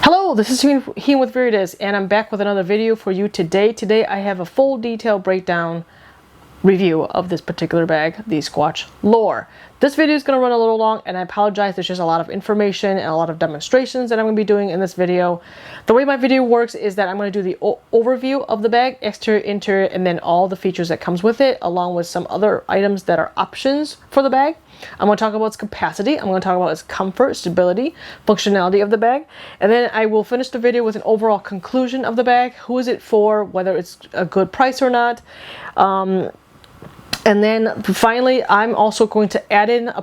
Hello, this is Heen with Veritas, and I'm back with another video for you today. Today I have a full detailed breakdown review of this particular bag, the Squatch LORE. This video is going to run a little long, and I apologize. There's just a lot of information and a lot of demonstrations that I'm going to be doing in this video. The way my video works is that I'm going to do the overview of the bag, exterior, interior, and then all the features that comes with it, along with some other items that are options for the bag. I'm going to talk about its capacity, I'm going to talk about its comfort, stability, functionality of the bag, and then I will finish the video with an overall conclusion of the bag. Who is it for, whether it's a good price or not. And then finally, I'm also going to add in a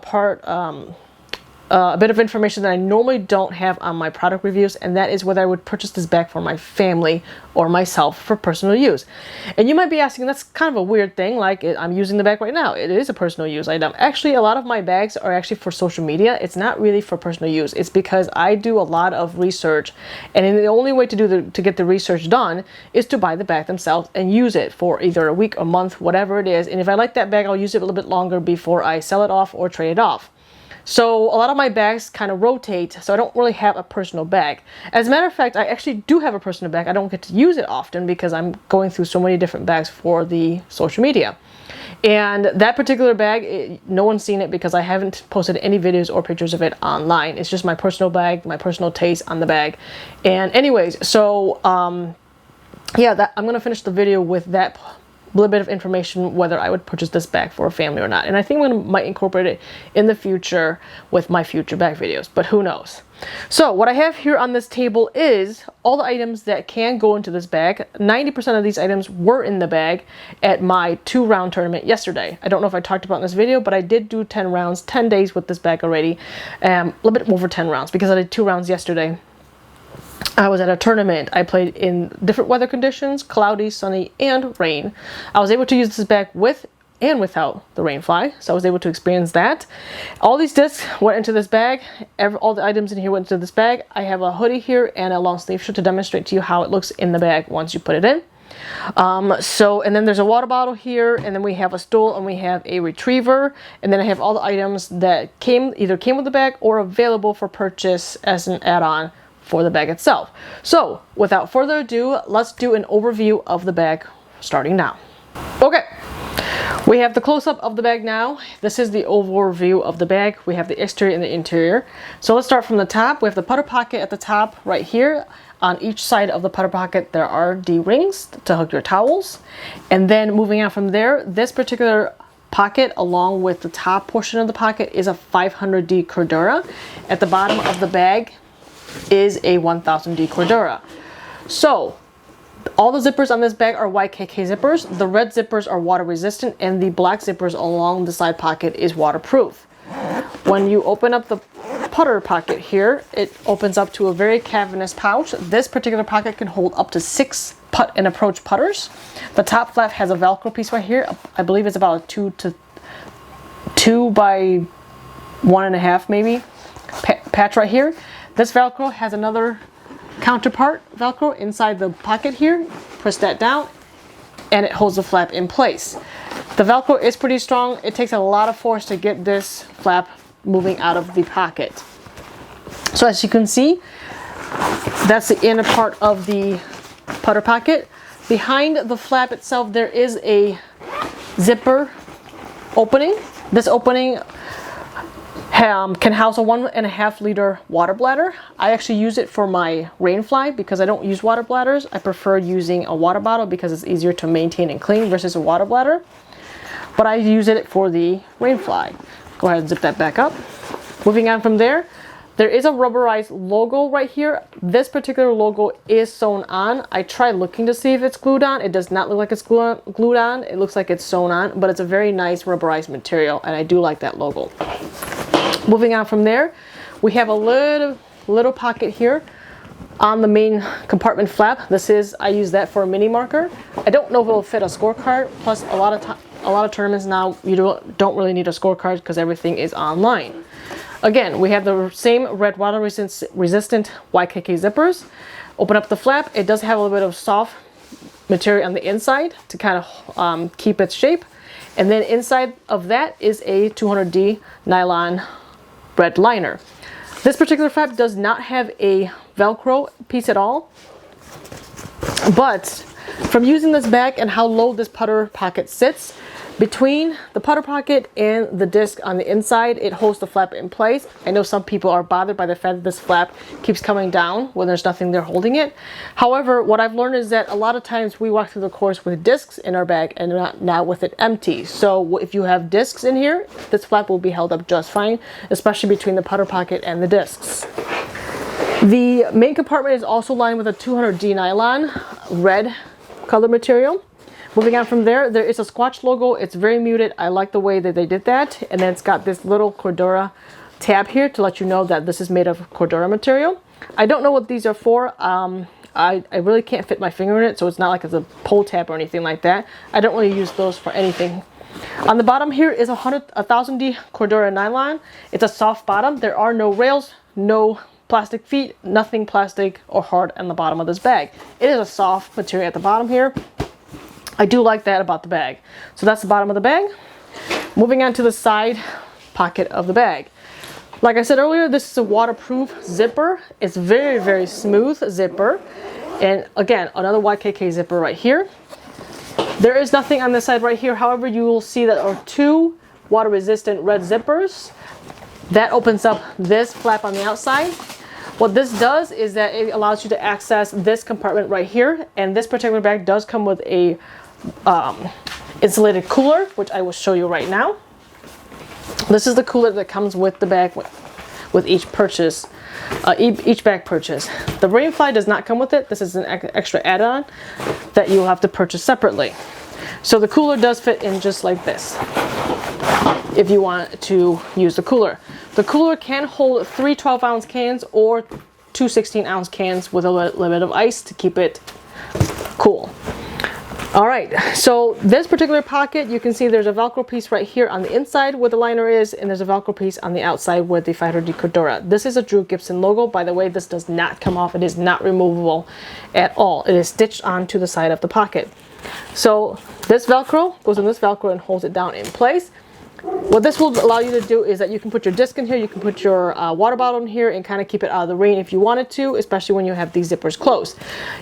bit of information that I normally don't have on my product reviews, and that is whether I would purchase this bag for my family or myself for personal use. And you might be asking, that's kind of a weird thing, like I'm using the bag right now. It is a personal use item. Actually, a lot of my bags are actually for social media. It's not really for personal use. It's because I do a lot of research, and the only way to get the research done is to buy the bag themselves and use it for either a week, a month, whatever it is. And if I like that bag, I'll use it a little bit longer before I sell it off or trade it off. So a lot of my bags kind of rotate, so I don't really have a personal bag. As a matter of fact, I actually do have a personal bag. I don't get to use it often because I'm going through so many different bags for the social media. And that particular bag, no one's seen it because I haven't posted any videos or pictures of it online. It's just my personal bag, my personal taste on the bag. And anyways, so yeah, I'm going to finish the video with that little bit of information whether I would purchase this bag for a family or not. And I think I might incorporate it in the future with my future bag videos, but who knows. So what I have here on this table is all the items that can go into this bag. 90% of these items were in the bag at my 2-round tournament yesterday. I don't know if I talked about in this video, but I did do 10 rounds, 10 days with this bag already. A little bit over 10 rounds because I did 2 rounds yesterday. I was at a tournament. I played in different weather conditions, cloudy, sunny, and rain. I was able to use this bag with and without the rainfly, so I was able to experience that. All these discs went into this bag. All the items in here went into this bag. I have a hoodie here and a long sleeve shirt to demonstrate to you how it looks in the bag once you put it in. And then there's a water bottle here, and then we have a stool, and we have a retriever, and then I have all the items that either came with the bag or available for purchase as an add-on for the bag itself. So without further ado, let's do an overview of the bag starting now. Okay, we have the close-up of the bag now. This is the overview of the bag. We have the exterior and the interior. So let's start from the top. We have the putter pocket at the top right here. On each side of the putter pocket there are D-rings to hook your towels, and then moving on from there, this particular pocket along with the top portion of the pocket is a 500D Cordura. At the bottom of the bag is a 1000D Cordura. So all the zippers on this bag are YKK zippers. The red zippers are water resistant, and the black zippers along the side pocket is waterproof. When you open up the putter pocket here, it opens up to a very cavernous pouch. This particular pocket can hold up to 6 putt and approach putters. The top flap has a Velcro piece right here. I believe it's about a 2 by 1.5 maybe patch right here. This Velcro has another counterpart Velcro inside the pocket here. Press that down and it holds the flap in place. The Velcro is pretty strong. It takes a lot of force to get this flap moving out of the pocket. So as you can see, that's the inner part of the putter pocket. Behind the flap itself there is a zipper opening. This opening can house a 1.5 liter water bladder. I actually use it for my rainfly because I don't use water bladders. I prefer using a water bottle because it's easier to maintain and clean versus a water bladder. But I use it for the rainfly. Go ahead and zip that back up. Moving on from there, there is a rubberized logo right here. This particular logo is sewn on. I tried looking to see if it's glued on. It does not look like it's glued on. It looks like it's sewn on, but it's a very nice rubberized material, and I do like that logo. Moving on from there, we have a little pocket here on the main compartment flap. I use that for a mini marker. I don't know if it'll fit a scorecard. Plus, a lot of tournaments now you don't really need a scorecard because everything is online. Again, we have the same red water resistant YKK zippers. Open up the flap. It does have a little bit of soft material on the inside to kind of keep its shape. And then inside of that is a 200D nylon red liner. This particular flap does not have a Velcro piece at all, but from using this bag and how low this putter pocket sits, between the putter pocket and the disc on the inside, it holds the flap in place. I know some people are bothered by the fact that this flap keeps coming down when there's nothing there holding it. However, what I've learned is that a lot of times we walk through the course with discs in our bag and not with it empty. So if you have discs in here, this flap will be held up just fine, especially between the putter pocket and the discs. The main compartment is also lined with a 200D nylon, red color material. Moving on from there, there is a Squatch logo. It's very muted. I like the way that they did that. And then it's got this little Cordura tab here to let you know that this is made of Cordura material. I don't know what these are for. I really can't fit my finger in it, so it's not like it's a pull tab or anything like that. I don't really use those for anything. On the bottom here is a 1000D Cordura nylon. It's a soft bottom. There are no rails, no plastic feet, nothing plastic or hard on the bottom of this bag. It is a soft material at the bottom here. I do like that about the bag. So that's the bottom of the bag. Moving on to the side pocket of the bag. Like I said earlier, this is a waterproof zipper. It's very, very smooth zipper. And again, another YKK zipper right here. There is nothing on this side right here. However, you will see that there are two water resistant red zippers. That opens up this flap on the outside. What this does is that it allows you to access this compartment right here. And this particular bag does come with a insulated cooler, which I will show you right now. This is the cooler that comes with the bag with each purchase, each bag purchase. The rainfly does not come with it. This is an extra add-on that you will have to purchase separately. So the cooler does fit in just like this if you want to use the cooler. The cooler can hold 3 12-ounce cans or 2 16-ounce cans with a little bit of ice to keep it cool. All right, so this particular pocket, you can see there's a Velcro piece right here on the inside where the liner is, and there's a Velcro piece on the outside where the 500D Cordura. This is a Drew Gibson logo. By the way, this does not come off. It is not removable at all. It is stitched onto the side of the pocket. So this Velcro goes in this Velcro and holds it down in place. What this will allow you to do is that you can put your disc in here, you can put your water bottle in here and kind of keep it out of the rain if you wanted to, especially when you have these zippers closed.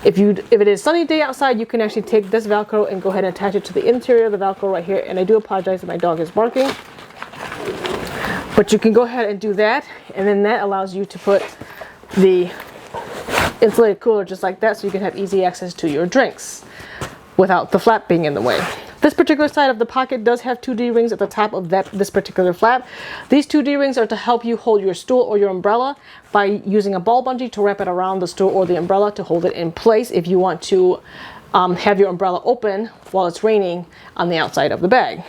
If it is sunny day outside, you can actually take this Velcro and go ahead and attach it to the interior of the Velcro right here. And I do apologize if my dog is barking. But you can go ahead and do that, and then that allows you to put the insulated cooler just like that so you can have easy access to your drinks without the flap being in the way. This particular side of the pocket does have 2 D-rings at the top of this particular flap. These 2 D-rings are to help you hold your stool or your umbrella by using a ball bungee to wrap it around the stool or the umbrella to hold it in place if you want to have your umbrella open while it's raining on the outside of the bag.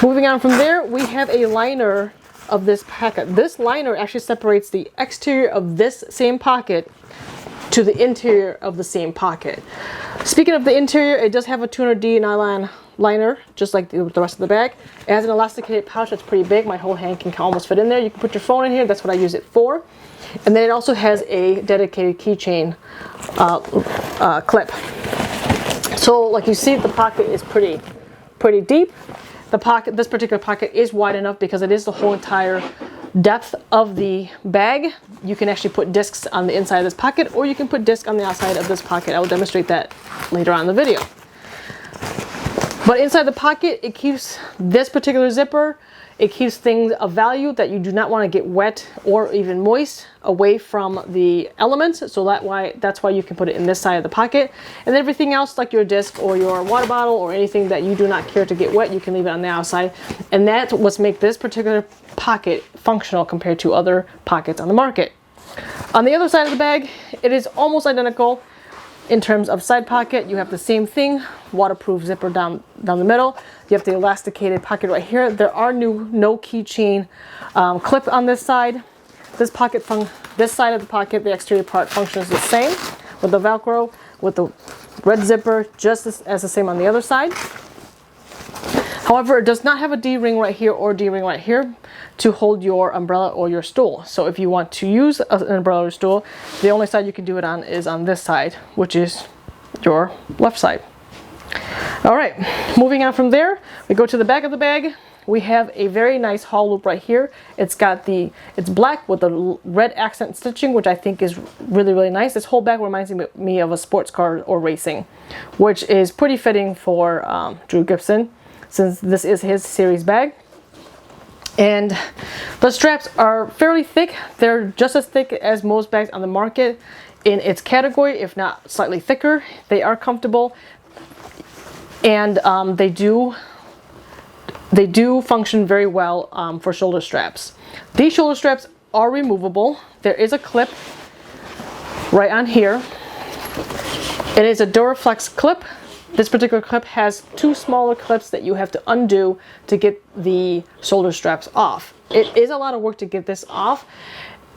Moving on from there, we have a liner of this pocket. This liner actually separates the exterior of this same pocket to the interior of the same pocket. Speaking of the interior, it does have a 200D nylon liner, just like the rest of the bag. It has an elasticated pouch that's pretty big. My whole hand can almost fit in there. You can put your phone in here. That's what I use it for. And then it also has a dedicated keychain clip. So like you see, the pocket is pretty deep. This particular pocket is wide enough because it is the whole entire depth of the bag. You can actually put discs on the inside of this pocket, or you can put discs on the outside of this pocket. I will demonstrate that later on in the video. But inside the pocket, it keeps this particular zipper. It keeps things of value that you do not want to get wet or even moist away from the elements. So that's why you can put it in this side of the pocket. And everything else, like your disc or your water bottle or anything that you do not care to get wet, you can leave it on the outside. And that's what's make this particular pocket functional compared to other pockets on the market. On the other side of the bag, it is almost identical. In terms of side pocket, you have the same thing, waterproof zipper down the middle. You have the elasticated pocket right here. There are no keychain clip on this side. This side of the pocket, the exterior part functions the same with the Velcro, with the red zipper, just as the same on the other side. However, it does not have a D-ring right here or D-ring right here to hold your umbrella or your stool. So if you want to use an umbrella or stool, the only side you can do it on is on this side, which is your left side. All right, moving on from there, we go to the back of the bag. we have a very nice hollow loop right here. It's black with the red accent stitching, which I think is really nice. This whole bag reminds me of a sports car or racing, which is pretty fitting for Drew Gibson, since this is his series bag. And the straps are fairly thick. They're just as thick as most bags on the market in its category, if not slightly thicker. They are comfortable, and they do function very well for shoulder straps. These shoulder straps are removable. There is a clip right on here. It is a Duraflex clip. This particular clip has two smaller clips that you have to undo to get the shoulder straps off. It is a lot of work to get this off,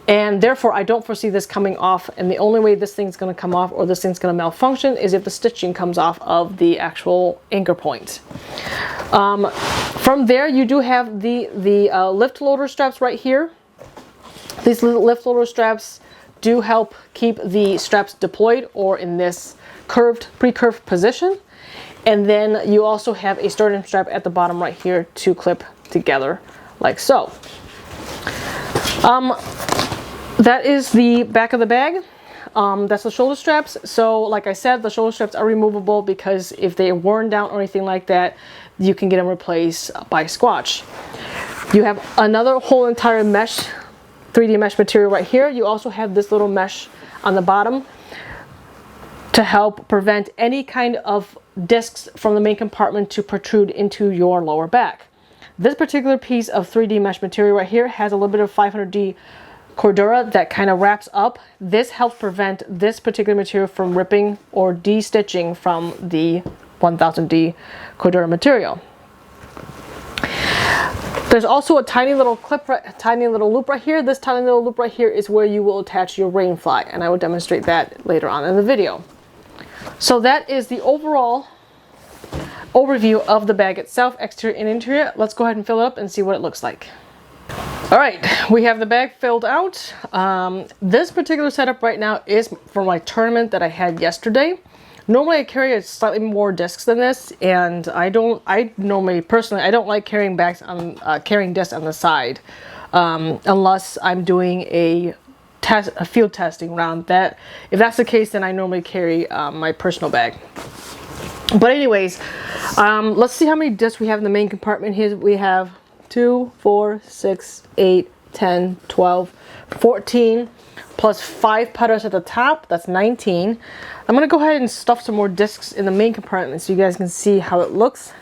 and therefore I don't foresee this coming off, and the only way this thing's going to come off or this thing's going to malfunction is if the stitching comes off of the actual anchor point. From there, you do have the lift loader straps right here. These lift loader straps do help keep the straps deployed or in this pre-curved position. And then you also have a sternum strap at the bottom right here to clip together like so. That is the back of the bag. That's the shoulder straps. So like I said, the shoulder straps are removable because if they are worn down or anything like that, you can get them replaced by Squatch. You have another whole entire mesh, 3D mesh material right here. You also have this little mesh on the bottom to help prevent any kind of discs from the main compartment to protrude into your lower back. This particular piece of 3D mesh material right here has a little bit of 500D Cordura that kind of wraps up. This helps prevent this particular material from ripping or de-stitching from the 1000D Cordura material. There's also a tiny little loop right here. This tiny little loop right here is where you will attach your rainfly, and I will demonstrate that later on in the video. So that is the overall overview of the bag itself, exterior and interior. Let's go ahead and fill it up and see what it looks like. All right, we have the bag filled out. This particular setup right now is for my tournament that I had yesterday. Normally I carry slightly more discs than this, and I normally personally I don't like carrying bags on carrying discs on the side unless I'm doing a field testing round. That if that's the case, then I normally carry my personal bag. But anyways, let's see how many discs we have in the main compartment. Here we have 2, 4, 6, 8, 10, 12, 14, plus 5 putters at the top. That's 19. I'm going to go ahead and stuff some more discs in the main compartment so you guys can see how it looks.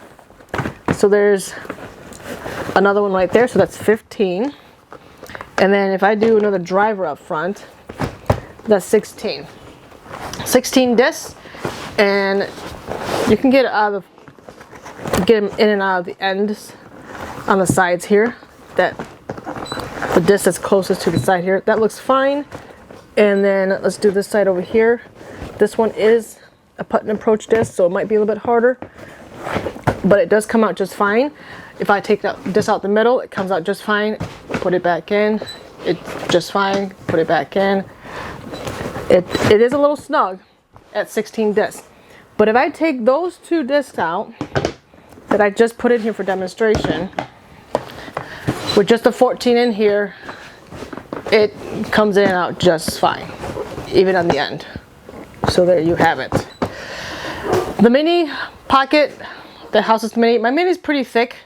So there's another one right there, so that's 15. And then if I do another driver up front, that's 16. 16 discs, and you can get them in and out of the ends on the sides here. That the disc that's closest to the side here, that looks fine. And then let's do this side over here. This one is a putt and approach disc, so it might be a little bit harder, but it does come out just fine. If I take this out the middle, it comes out just fine. Put it back in, it's just fine. Put it back in. It is a little snug at 16 discs. But if I take those 2 discs out that I just put in here for demonstration, with just the 14 in here, it comes in and out just fine, even on the end. So there you have it. The mini pocket that houses the mini, my mini is pretty thick,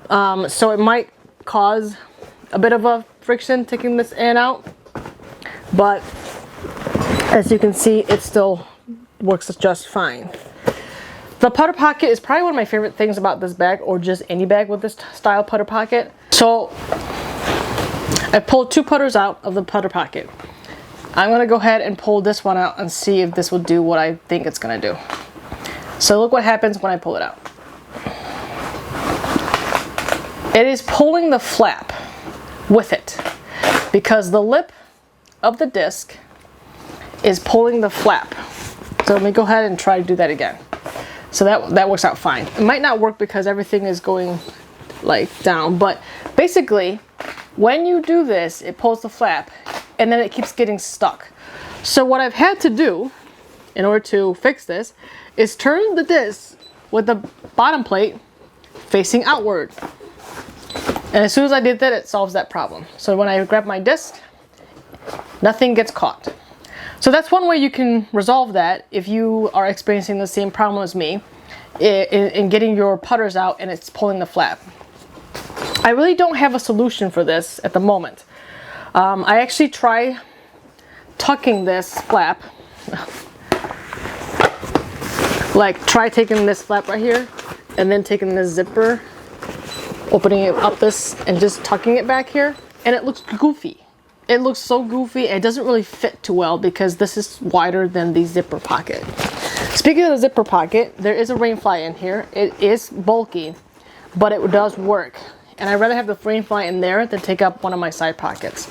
so it might cause a bit of a friction taking this in and out, but as you can see, it still works just fine. The putter pocket is probably one of my favorite things about this bag, or just any bag with this style putter pocket. So I pulled 2 putters out of the putter pocket. I'm going to go ahead and pull this one out and see if this will do what I think it's going to do. So look what happens when I pull it out. It is pulling the flap with it because the lip of the disc is pulling the flap. So let me go ahead and try to do that again. So that works out fine. It might not work because everything is going like down, but basically when you do this, it pulls the flap and then it keeps getting stuck. So what I've had to do in order to fix this is turn the disc with the bottom plate facing outward. And as soon as I did that, it solves that problem. So when I grab my disc, nothing gets caught. So that's one way you can resolve that if you are experiencing the same problem as me in getting your putters out and it's pulling the flap. I really don't have a solution for this at the moment. I actually try tucking this flap. Like try taking this flap right here and then taking this zipper, opening it up this and just tucking it back here, and it looks goofy. It looks so goofy. It doesn't really fit too well because this is wider than the zipper pocket. Speaking of the zipper pocket, there is a rainfly in here. It is bulky, but it does work. And I'd rather have the rainfly in there than take up one of my side pockets.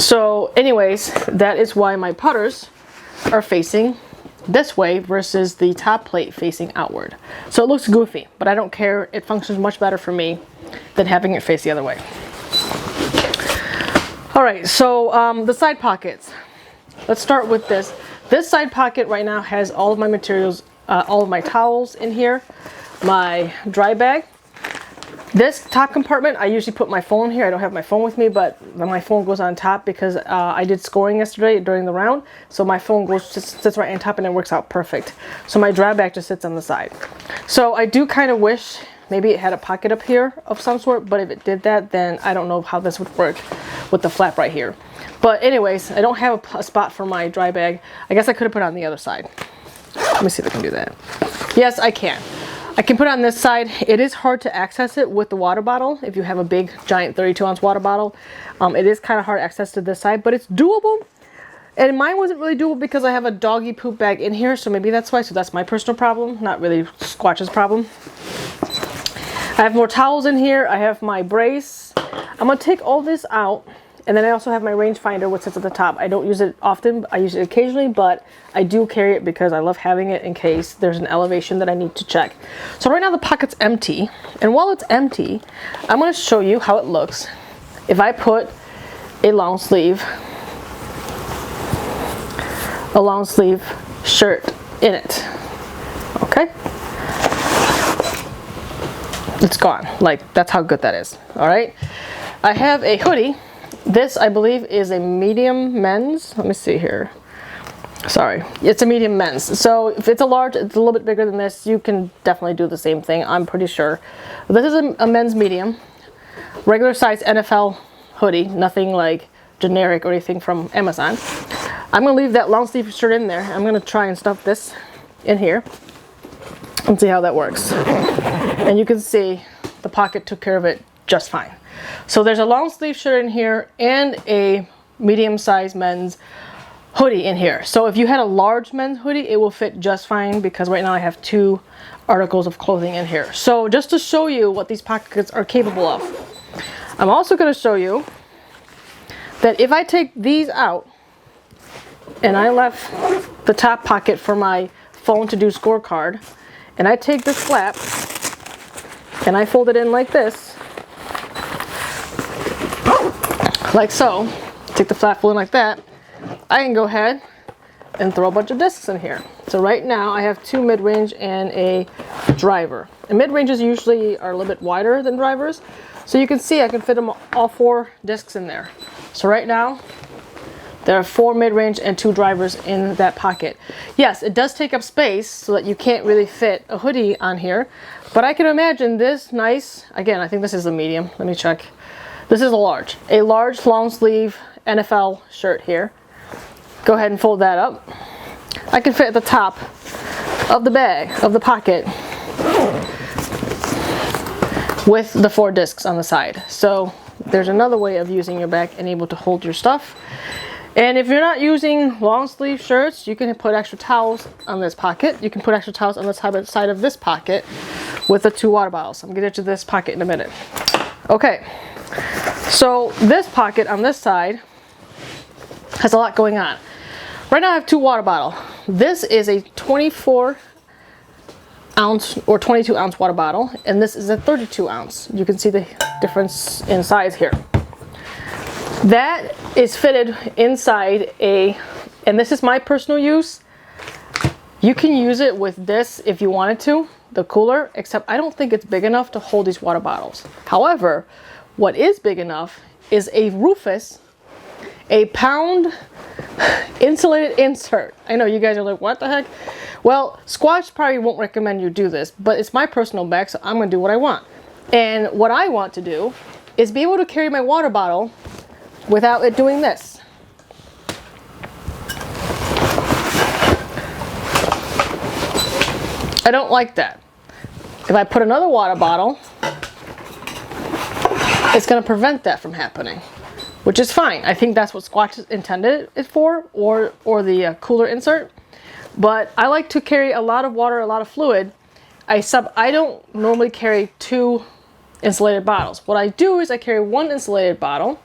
So anyways, that is why my putters are facing this way versus the top plate facing outward. So it looks goofy, but I don't care. It functions much better for me than having it face the other way. All right, so the side pockets. Let's start with this. This side pocket right now has all of my materials, all of my towels in here, my dry bag. This top compartment, I usually put my phone here. I don't have my phone with me, but my phone goes on top because I did scoring yesterday during the round. So my phone sits right on top and it works out perfect. So my dry bag just sits on the side. So I do kind of wish maybe it had a pocket up here of some sort, but if it did that, then I don't know how this would work with the flap right here. But anyways, I don't have a spot for my dry bag. I guess I could have put it on the other side. Let me see if I can do that. Yes, I can. I can put it on this side. It is hard to access it with the water bottle. If you have a big, giant 32-ounce water bottle, it is kind of hard to access to this side, but it's doable. And mine wasn't really doable because I have a doggy poop bag in here, so maybe that's why. So that's my personal problem, not really Squatch's problem. I have more towels in here. I have my brace. I'm gonna take all this out, and then I also have my rangefinder, which sits at the top. I don't use it often. I use it occasionally, but I do carry it because I love having it in case there's an elevation that I need to check. So right now the pocket's empty, and while it's empty, I'm gonna show you how it looks if I put a long sleeve shirt in it. Okay. It's gone. Like, that's how good that is. All right. I have a hoodie. This, I believe, is a medium men's. Let me see here. Sorry. It's a medium men's. So if it's a large, it's a little bit bigger than this. You can definitely do the same thing, I'm pretty sure. This is a men's medium. Regular size NFL hoodie. Nothing like generic or anything from Amazon. I'm going to leave that long sleeve shirt in there. I'm going to try and stuff this in here and see how that works. And you can see the pocket took care of it just fine. So there's a long sleeve shirt in here and a medium sized men's hoodie in here. So if you had a large men's hoodie, it will fit just fine because right now I have 2 articles of clothing in here. So just to show you what these pockets are capable of, I'm also going to show you that if I take these out and I left the top pocket for my phone to do scorecard, and I take this flap and I fold it in like this, like so, take the flap, fold in like that, I can go ahead and throw a bunch of discs in here. So right now I have 2 mid-range and a driver. And mid-ranges usually are a little bit wider than drivers. So you can see I can fit them all 4 discs in there. So right now there are 4 mid-range and 2 drivers in that pocket. Yes, it does take up space so that you can't really fit a hoodie on here, but I can imagine this nice, again, I think this is a medium. Let me check. This is a large long sleeve NFL shirt here. Go ahead and fold that up. I can fit at the top of the bag, of the pocket, with the 4 discs on the side. So there's another way of using your bag and able to hold your stuff. And if you're not using long sleeve shirts, you can put extra towels on this pocket. You can put extra towels on the side of this pocket with the 2 water bottles. I'm gonna get to this pocket in a minute. Okay, so this pocket on this side has a lot going on. Right now I have 2 water bottles. This is a 24 ounce or 22 ounce water bottle, and this is a 32 ounce. You can see the difference in size here. That is fitted inside and this is my personal use. You can use it with this if you wanted to, the cooler, except I don't think it's big enough to hold these water bottles. However, what is big enough is a Rufus, a pound insulated insert. I know you guys are like, what the heck? Well, Squatch probably won't recommend you do this, but it's my personal bag, so I'm gonna do what I want. And what I want to do is be able to carry my water bottle without it doing this. I don't like that. If I put another water bottle, it's going to prevent that from happening, which is fine. I think that's what Squatch intended it for, or the cooler insert. But I like to carry a lot of water, a lot of fluid. I don't normally carry 2 insulated bottles. What I do is I carry 1 insulated bottle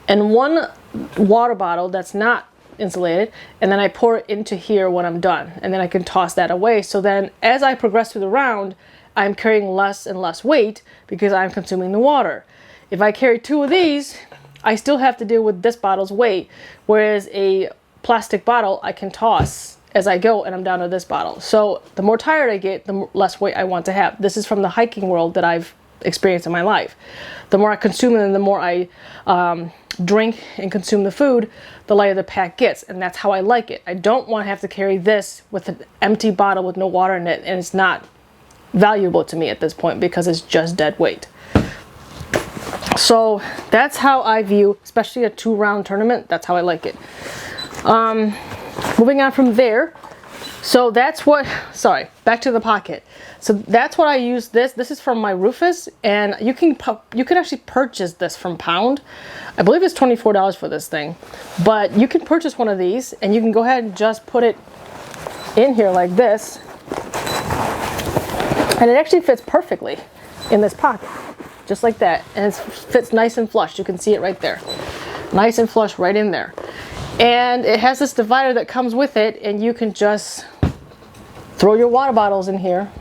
and 1 water bottle that's not insulated, and then I pour it into here when I'm done, and then I can toss that away. So then as I progress through the round, I'm carrying less and less weight because I'm consuming the water. If I carry 2 of these, I still have to deal with this bottle's weight, whereas a plastic bottle I can toss as I go and I'm down to this bottle. So the more tired I get, the less weight I want to have. This is from the hiking world that I've experienced in my life. The more I consume and the more I drink and consume the food, the lighter the pack gets, and that's how I like it. I don't want to have to carry this with an empty bottle with no water in it, and it's not valuable to me at this point because it's just dead weight. So that's how I view, especially a 2-round tournament, that's how I like it. Moving on from there, so that's what, sorry, back to the pocket. So that's what I use this. This is from my Rufus, and you can actually purchase this from Pound. I believe it's $24 for this thing, but you can purchase one of these and you can go ahead and just put it in here like this, and it actually fits perfectly in this pocket, just like that, and it fits nice and flush. You can see it right there, nice and flush right in there. And it has this divider that comes with it, and you can just throw your water bottles in here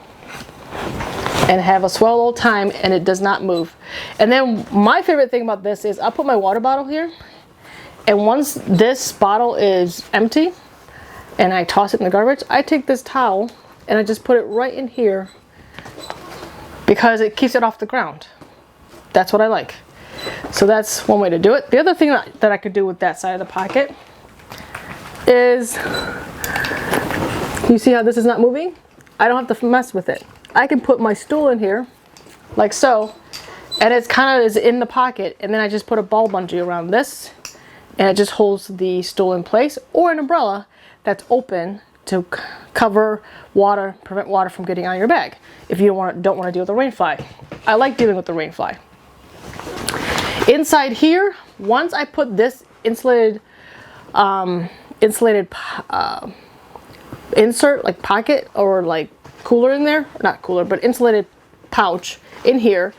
and have a swell old time, and it does not move. And then my favorite thing about this is I'll put my water bottle here, and once this bottle is empty and I toss it in the garbage, I take this towel and I just put it right in here because it keeps it off the ground. That's what I like. So that's one way to do it. The other thing that I could do with that side of the pocket is, you see how this is not moving? I don't have to mess with it. I can put my stool in here, like so, and it's kind of is in the pocket, and then I just put a ball bungee around this, and it just holds the stool in place, or an umbrella that's open to cover water, prevent water from getting on your bag if you don't want to deal with the rainfly. I like dealing with the rainfly. Inside here, once I put this insulated insert, like pocket or like cooler in there, not cooler, but insulated pouch in here,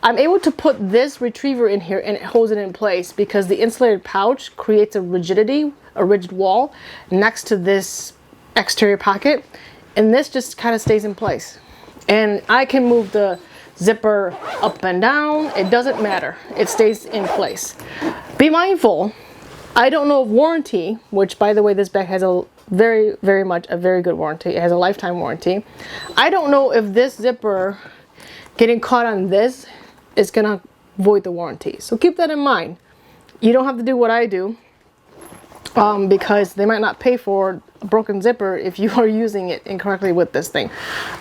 I'm able to put this retriever in here and it holds it in place because the insulated pouch creates a rigidity, a rigid wall next to this exterior pocket, and this just kind of stays in place. And I can move the zipper up and down, it doesn't matter, it stays in place. Be mindful, I don't know of warranty, which by the way this bag has a very good warranty. It has a lifetime warranty. I don't know if this zipper getting caught on this is gonna void the warranty, so keep that in mind. You don't have to do what I do because they might not pay for a broken zipper if you are using it incorrectly with this thing.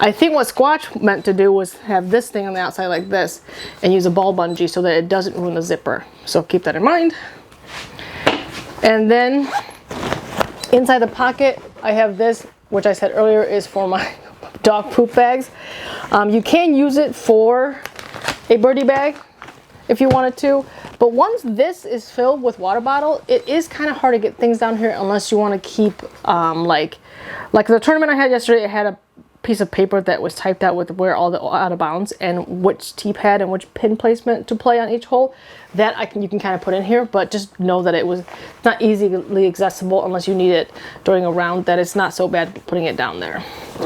I think what Squatch meant to do was have this thing on the outside like this and use a ball bungee so that it doesn't ruin the zipper, so keep that in mind. And then inside the pocket I have this, which I said earlier is for my dog poop bags. You can use it for a birdie bag if you wanted to, but once this is filled with water bottle, it is kind of hard to get things down here unless you want to keep like the tournament I had yesterday, it had a piece of paper that was typed out with where all the out of bounds and which tee pad and which pin placement to play on each hole. That you can kind of put in here, but just know that it's not easily accessible unless you need it during a round, that it's not so bad putting it down there.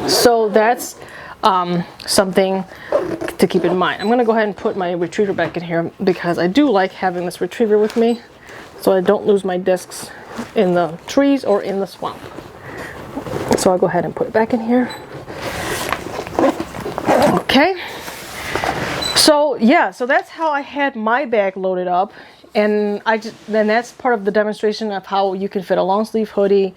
So that's something to keep in mind. I'm going to go ahead and put my retriever back in here because I do like having this retriever with me so I don't lose my discs in the trees or in the swamp. So I'll go ahead and put it back in here. Okay, so yeah, so that's how I had my bag loaded up, and then that's part of the demonstration of how you can fit a long sleeve hoodie.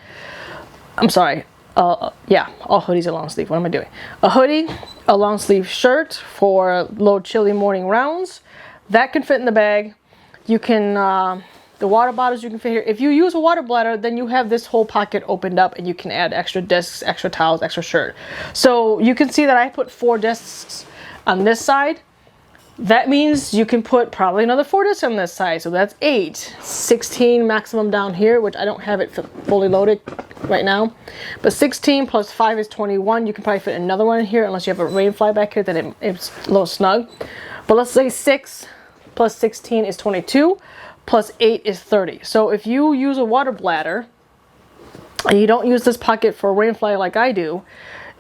I'm sorry, yeah, all hoodies are long sleeve. What am I doing? A hoodie, a long sleeve shirt for low chilly morning rounds. That can fit in the bag. You can, the water bottles you can fit here. If you use a water bladder, then you have this whole pocket opened up and you can add extra discs, extra towels, extra shirt. So you can see that I put 4 discs on this side. That means you can put probably another 4 discs on this side. So that's 8, 16 maximum down here, which I don't have it fully loaded right now. But 16 plus 5 is 21. You can probably fit another one in here unless you have a rainfly back here, then it's a little snug. But let's say 6 plus 16 is 22, plus 8 is 30. So if you use a water bladder and you don't use this pocket for a rainfly like I do,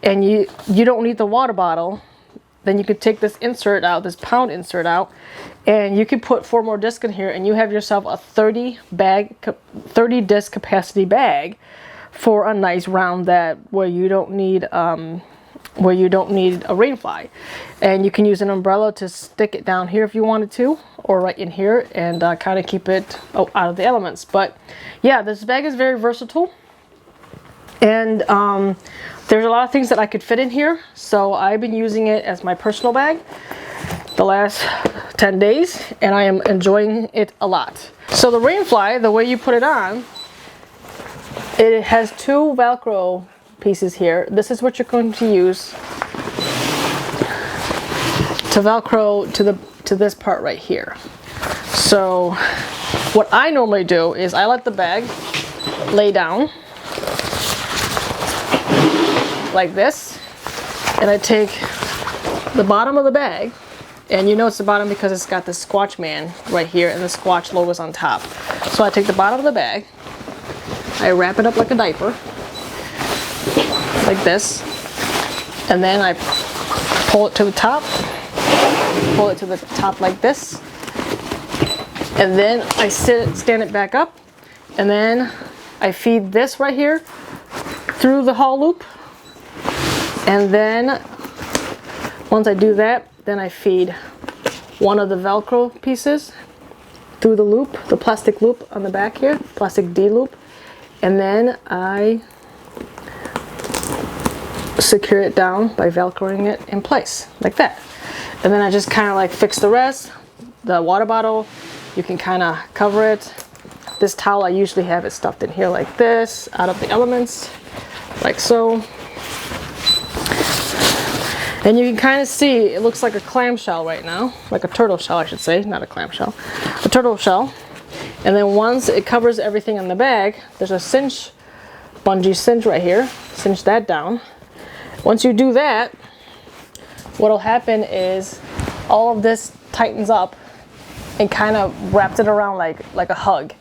and you don't need the water bottle, then you could take this insert out, this pound insert out, and you can put 4 more discs in here, and you have yourself a 30 disc capacity bag for a nice round that where you don't need a rainfly. And you can use an umbrella to stick it down here if you wanted to, or right in here, and kind of keep it out of the elements. But yeah, this bag is very versatile, and there's a lot of things that I could fit in here. So I've been using it as my personal bag the last 10 days, and I am enjoying it a lot. So the rainfly, the way you put it on, it has 2 Velcro pieces here. This is what you're going to use to Velcro to this part right here. So what I normally do is I let the bag lay down like this, and I take the bottom of the bag, and you know it's the bottom because it's got the Squatch man right here and the Squatch logo's on top. So I take the bottom of the bag, I wrap it up like a diaper, like this, and then I pull it to the top, pull it to the top like this, and then I stand it back up, and then I feed this right here through the haul loop, and then once I do that, then I feed one of the Velcro pieces through the loop, the plastic loop on the back here, plastic D loop, and then I secure it down by Velcroing it in place like that. And then I just kind of like fix the rest. The water bottle, you can kind of cover it. This towel, I usually have it stuffed in here like this, out of the elements, like so. And you can kind of see, it looks like a clamshell right now, like a turtle shell I should say, not a clamshell, a turtle shell. And then once it covers everything in the bag, there's a cinch, bungee cinch right here, cinch that down. Once you do that, what'll happen is all of this tightens up and kind of wraps it around like a hug.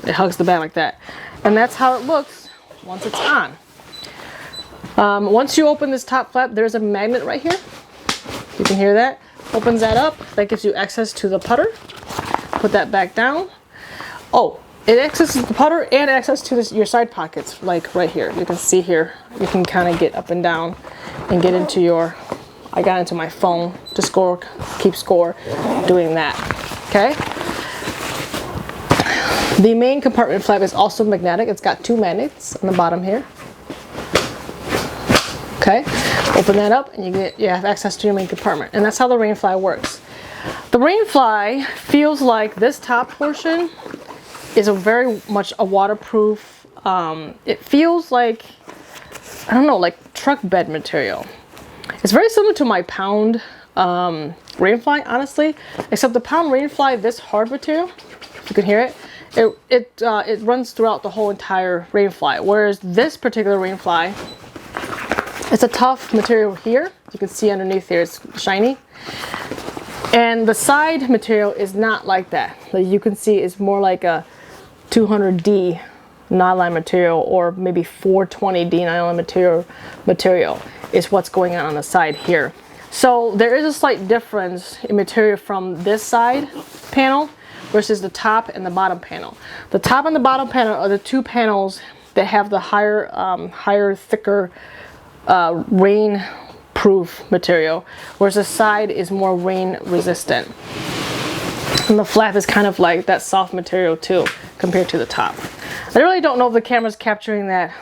It hugs the bag like that. And that's how it looks once it's on. Once you open this top flap, there's a magnet right here. You can hear that. Opens that up. That gives you access to the putter. Put that back down. Oh, it accesses the putter and access to your side pockets, like right here. You can see here. You can kind of get up and down and get into your... I got into my phone to keep score, doing that. Okay. The main compartment flap is also magnetic. It's got 2 magnets on the bottom here. Okay, open that up and you have access to your main compartment, and that's how the rainfly works. The rainfly feels like this top portion is very much a waterproof. It feels like, I don't know, like truck bed material. It's very similar to my pound rainfly, honestly, except the pound rainfly, this hard material, you can hear it. It runs throughout the whole entire rainfly, whereas this particular rainfly, it's a tough material here. You can see underneath here, it's shiny. And the side material is not like that. Like you can see, it's more like a 200D nylon material, or maybe 420D nylon material is what's going on the side here. So there is a slight difference in material from this side panel versus the top and the bottom panel. The top and the bottom panel are the 2 panels that have the higher, thicker rainproof proof material, whereas the side is more rain resistant. And the flap is kind of like that soft material too, compared to the top. I really don't know if the camera's capturing that,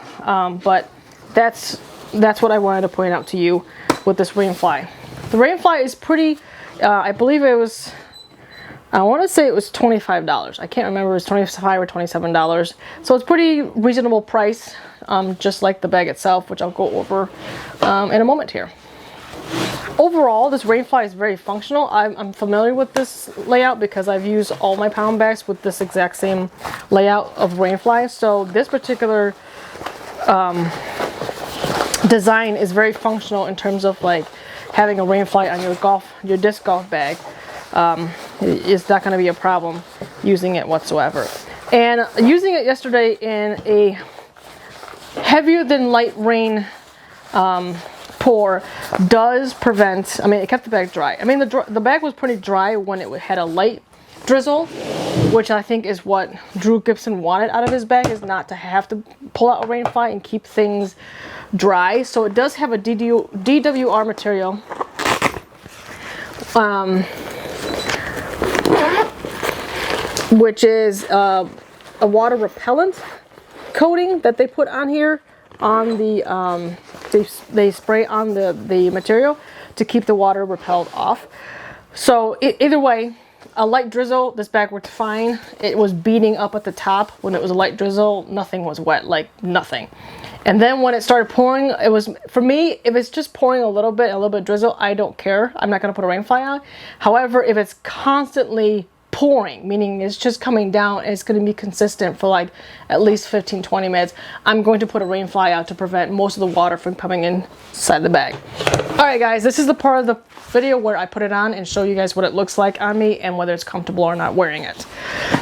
but that's what I wanted to point out to you with this rainfly. The rainfly is pretty, I believe it was, I want to say it was $25. I can't remember, it was $25 or $27. So it's pretty reasonable price, just like the bag itself, which I'll go over in a moment here. Overall, this rainfly is very functional. I'm familiar with this layout because I've used all my pound bags with this exact same layout of rainfly. So this particular design is very functional in terms of like having a rainfly on your disc golf bag. It's not going to be a problem using it whatsoever. And using it yesterday in a heavier than light rain pour does prevent, I mean, it kept the bag dry. I mean, the bag was pretty dry when it had a light drizzle, which I think is what Drew Gibson wanted out of his bag, is not to have to pull out a rainfly and keep things dry. So it does have a DWR material, which is a water repellent coating that they put on here on the they spray on the material to keep the water repelled off. So either way, a light drizzle, this bag worked fine. It was beating up at the top. When it was a light drizzle, nothing was wet, like nothing. And then when it started pouring, it was, for me, if it's just pouring a little bit drizzle, I don't care. I'm not gonna put a rainfly on. However, if it's constantly pouring, meaning it's just coming down and it's going to be consistent for like at least 15-20 minutes, I'm going to put a rainfly out to prevent most of the water from coming inside the bag. Alright guys, this is the part of the video where I put it on and show you guys what it looks like on me and whether it's comfortable or not wearing it.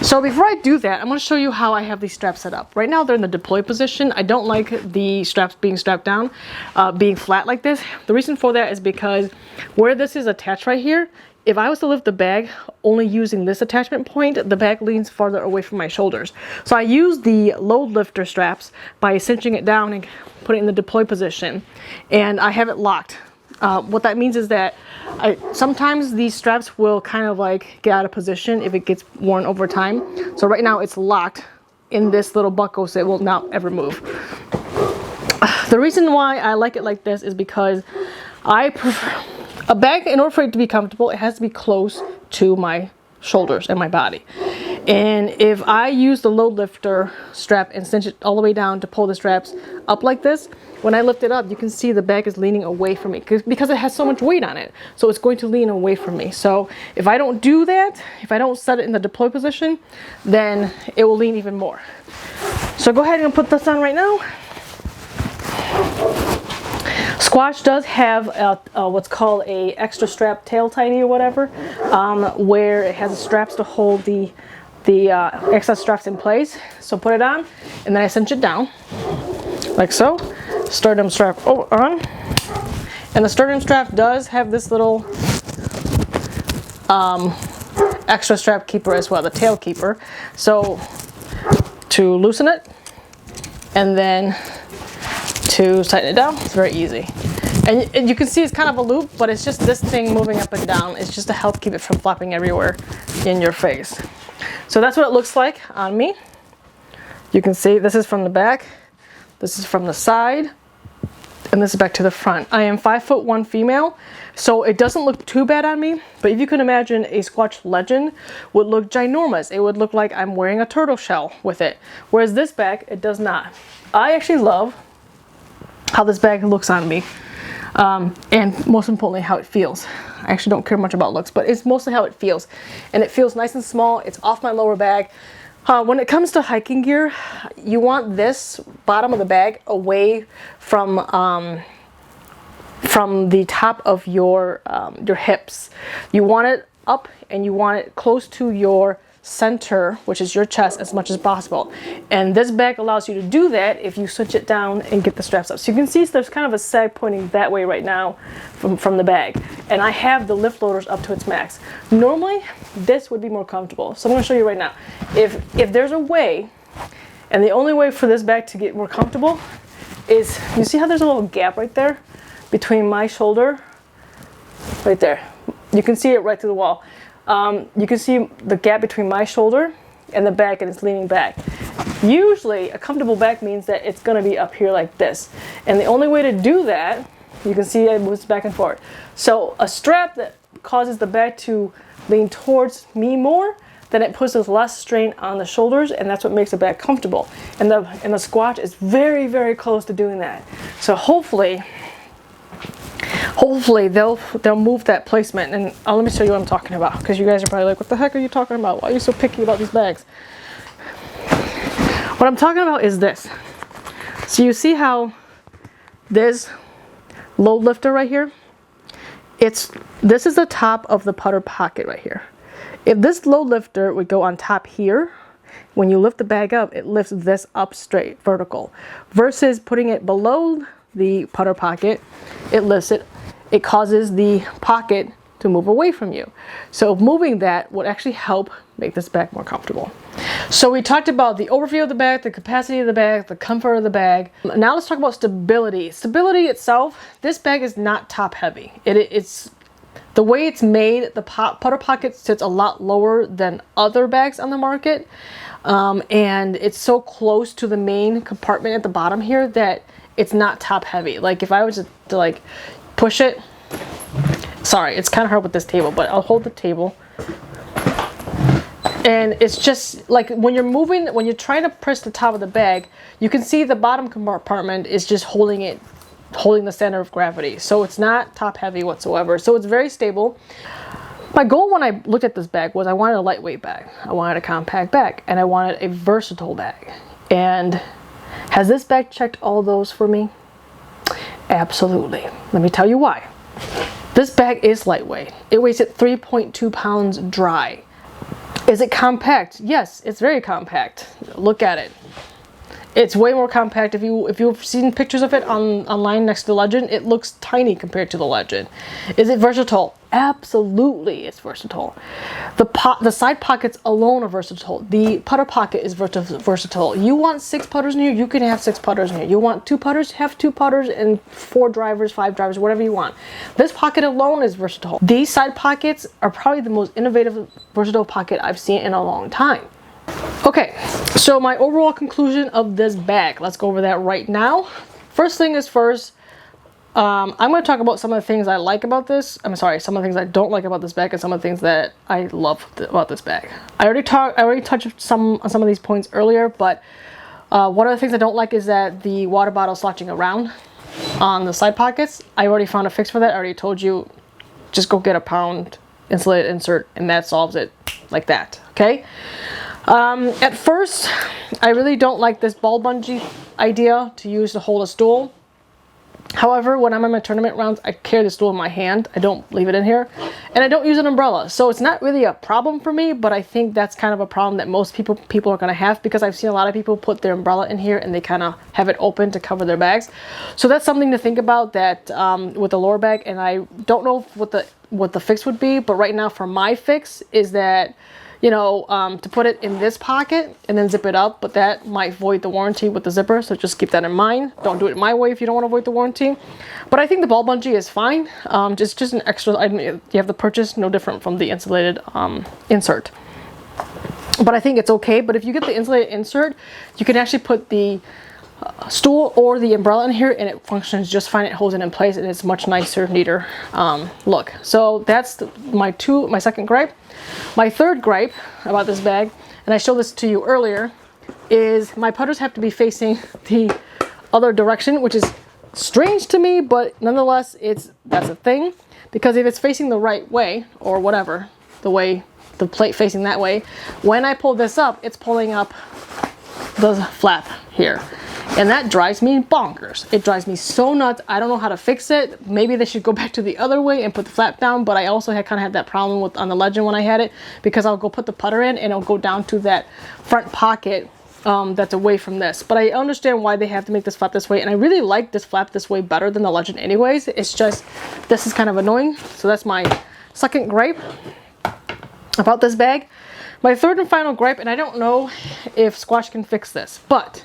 So before I do that, I'm going to show you how I have these straps set up. Right now they're in the deploy position. I don't like the straps being strapped down, being flat like this. The reason for that is because where this is attached right here, if I was to lift the bag only using this attachment point, the bag leans farther away from my shoulders. So I use the load lifter straps by cinching it down and putting it in the deploy position. And I have it locked. What that means is that sometimes these straps will kind of like get out of position if it gets worn over time. So right now it's locked in this little buckle, so it will not ever move. The reason why I like it like this is because I prefer a bag, in order for it to be comfortable, it has to be close to my shoulders and my body. And if I use the load lifter strap and cinch it all the way down to pull the straps up like this, when I lift it up, you can see the bag is leaning away from me because it has so much weight on it. So it's going to lean away from me. So if I don't do that, if I don't set it in the deploy position, then it will lean even more. So go ahead and put this on right now. Squatch does have what's called a extra strap tail tighty or whatever, where it has straps to hold the excess straps in place. So put it on, and then I cinch it down, like so. Sternum strap on, and the sternum strap does have this little extra strap keeper as well, the tail keeper. So to loosen it, and then to tighten it down, it's very easy. And you can see it's kind of a loop, but it's just this thing moving up and down. It's just to help keep it from flopping everywhere in your face. So that's what it looks like on me. You can see this is from the back, this is from the side, and this is back to the front. I am 5'1" female, so it doesn't look too bad on me, but if you can imagine, a Squatch Legend would look ginormous. It would look like I'm wearing a turtle shell with it, whereas this bag, it does not. I actually love how this bag looks on me, and most importantly how it feels. I actually don't care much about looks, but it's mostly how it feels, and it feels nice and small. It's off my lower bag. When it comes to hiking gear, you want this bottom of the bag away from the top of your hips. You want it up, and you want it close to your center, which is your chest, as much as possible. And this bag allows you to do that if you cinch it down and get the straps up. So you can see there's kind of a sag pointing that way right now from the bag. And I have the lift loaders up to its max. Normally, this would be more comfortable. So I'm going to show you right now. If there's a way, and the only way for this bag to get more comfortable is, you see how there's a little gap right there? between my shoulder, right there. You can see it right through the wall. You can see the gap between my shoulder and the back, and it's leaning back. Usually a comfortable back means that it's going to be up here like this. And the only way to do that, you can see it moves back and forth. So a strap that causes the back to lean towards me more, then it puts less strain on the shoulders, and that's what makes the back comfortable. And the Squatch is very, very close to doing that. So hopefully they'll move that placement. And let me show you what I'm talking about, because you guys are probably like, what the heck are you talking about? Why are you so picky about these bags? What I'm talking about is this. So you see how this load lifter right here, this is the top of the putter pocket right here. If this load lifter would go on top here, when you lift the bag up, it lifts this up straight, vertical, versus putting it below the putter pocket, it lifts it. It causes the pocket to move away from you. So moving that would actually help make this bag more comfortable. So we talked about the overview of the bag, the capacity of the bag, the comfort of the bag. Now let's talk about stability. Stability itself, this bag is not top heavy. It's the way it's made, the putter pocket sits a lot lower than other bags on the market. And it's so close to the main compartment at the bottom here that it's not top heavy. Like if I was to like push it, sorry, it's kind of hard with this table, but I'll hold the table. And it's just like when you're moving, when you're trying to press the top of the bag, you can see the bottom compartment is just holding the center of gravity. So it's not top heavy whatsoever. So it's very stable. My goal when I looked at this bag was I wanted a lightweight bag. I wanted a compact bag, and I wanted a versatile bag. And has this bag checked all those for me? Absolutely. Let me tell you why. This bag is lightweight. It weighs at 3.2 pounds dry. Is it compact? Yes, it's very compact. Look at it. It's way more compact. If you've seen pictures of it online next to the Legend, it looks tiny compared to the Legend. Is it versatile? Absolutely, it's versatile. The side pockets alone are versatile. The putter pocket is versatile. You want 6 putters in here, you can have 6 putters in here. You want 2 putters, have 2 putters, and 4 drivers, 5 drivers, whatever you want. This pocket alone is versatile. These side pockets are probably the most innovative, versatile pocket I've seen in a long time. Okay, so my overall conclusion of this bag, let's go over that right now. First thing is first, I'm going to talk about some of the things I like about this. I'm sorry, some of the things I don't like about this bag, and some of the things that I love about this bag. I already touched on some of these points earlier, but one of the things I don't like is that the water bottle slouching around on the side pockets. I already found a fix for that. I already told you, just go get a pound insulated insert, and that solves it like that. Okay. At first, I really don't like this ball bungee idea to use to hold a stool. However, when I'm in my tournament rounds, I carry the stool in my hand. I don't leave it in here, and I don't use an umbrella. So it's not really a problem for me, but I think that's kind of a problem that most people are going to have, because I've seen a lot of people put their umbrella in here and they kind of have it open to cover their bags. So that's something to think about that with the Lore bag, and I don't know what the fix would be, but right now for my fix is that, you know, to put it in this pocket and then zip it up, but that might void the warranty with the zipper, so just keep that in mind. Don't do it my way if you don't want to void the warranty. But I think the ball bungee is fine. Just an extra item you have to purchase, no different from the insulated insert. But I think it's okay. But if you get the insulated insert, you can actually put the stool or the umbrella in here, and it functions just fine. It holds it in place, and it's much nicer, neater look. So that's my second gripe. My third gripe about this bag, and I showed this to you earlier, is my putters have to be facing the other direction, which is strange to me, but nonetheless, that's a thing. Because if it's facing the right way, or whatever, the plate facing that way, when I pull this up, it's pulling up the flap here. And that drives me bonkers. It drives me so nuts. I don't know how to fix it. Maybe they should go back to the other way and put the flap down, but I also kind of had that problem on the Legend when I had it, because I'll go put the putter in and it'll go down to that front pocket that's away from this. But I understand why they have to make this flap this way, and I really like this flap this way better than the Legend anyways. It's just, this is kind of annoying. So that's my second gripe about this bag. My third and final gripe, and I don't know if Squatch can fix this, but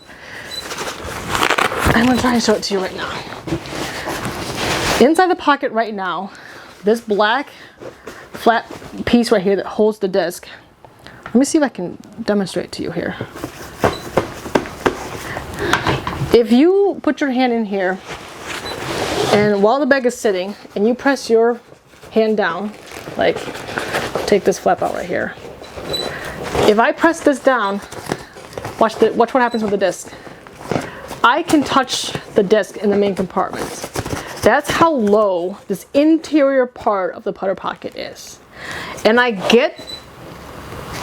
I'm going to try and show it to you right now. Inside the pocket right now, this black flat piece right here that holds the disc. Let me see if I can demonstrate to you here. If you put your hand in here, and while the bag is sitting, and you press your hand down, like take this flap out right here. If I press this down, watch what happens with the disc. I can touch the disc in the main compartment. That's how low this interior part of the putter pocket is. And I get